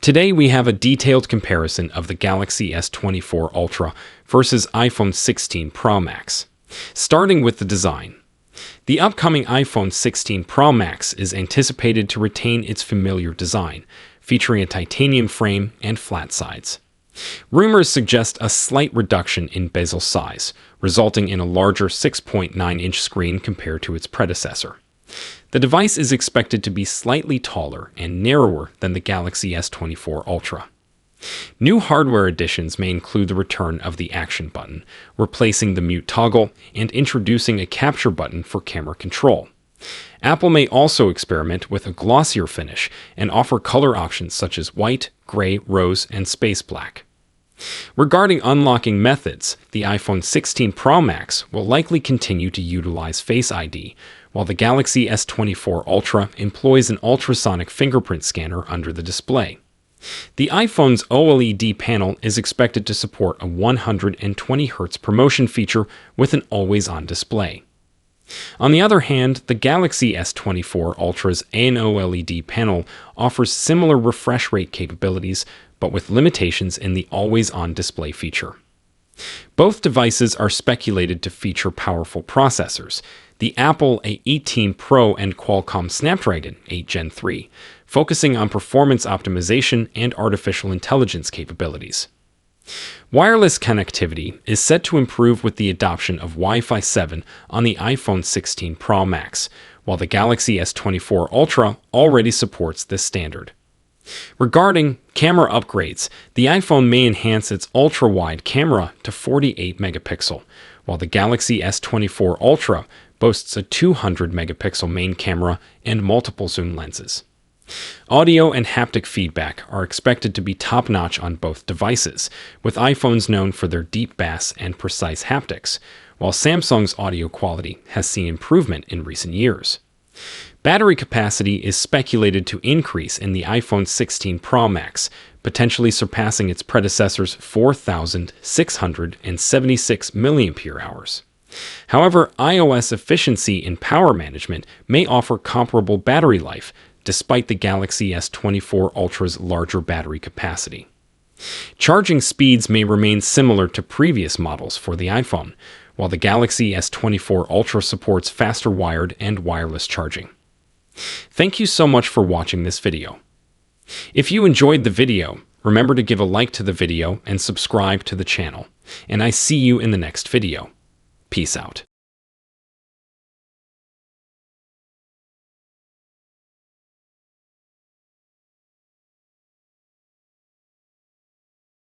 Today we have a detailed comparison of the Galaxy S24 Ultra versus iPhone 16 Pro Max. Starting with the design. The upcoming iPhone 16 Pro Max is anticipated to retain its familiar design, featuring a titanium frame and flat sides. Rumors suggest a slight reduction in bezel size, resulting in a larger 6.9-inch screen compared to its predecessor. The device is expected to be slightly taller and narrower than the Galaxy S24 Ultra. New hardware additions may include the return of the action button, replacing the mute toggle, and introducing a capture button for camera control. Apple may also experiment with a glossier finish and offer color options such as white, gray, rose, and space black. Regarding unlocking methods, the iPhone 16 Pro Max will likely continue to utilize Face ID, while the Galaxy S24 Ultra employs an ultrasonic fingerprint scanner under the display. The iPhone's OLED panel is expected to support a 120 Hz promotion feature with an always-on display. On the other hand, the Galaxy S24 Ultra's OLED panel offers similar refresh rate capabilities, but with limitations in the always-on display feature. Both devices are speculated to feature powerful processors, the Apple A18 Pro and Qualcomm Snapdragon 8 Gen 3, focusing on performance optimization and artificial intelligence capabilities. Wireless connectivity is set to improve with the adoption of Wi-Fi 7 on the iPhone 16 Pro Max, while the Galaxy S24 Ultra already supports this standard. Regarding camera upgrades, the iPhone may enhance its ultra-wide camera to 48 megapixel, while the Galaxy S24 Ultra boasts a 200 megapixel main camera and multiple zoom lenses. Audio and haptic feedback are expected to be top-notch on both devices, with iPhones known for their deep bass and precise haptics, while Samsung's audio quality has seen improvement in recent years. Battery capacity is speculated to increase in the iPhone 16 Pro Max, potentially surpassing its predecessor's 4,676 mAh. However, iOS efficiency and power management may offer comparable battery life, despite the Galaxy S24 Ultra's larger battery capacity. Charging speeds may remain similar to previous models for the iPhone, while the Galaxy S24 Ultra supports faster wired and wireless charging. Thank you so much for watching this video. If you enjoyed the video, remember to give a like to the video and subscribe to the channel, and I see you in the next video. Peace out.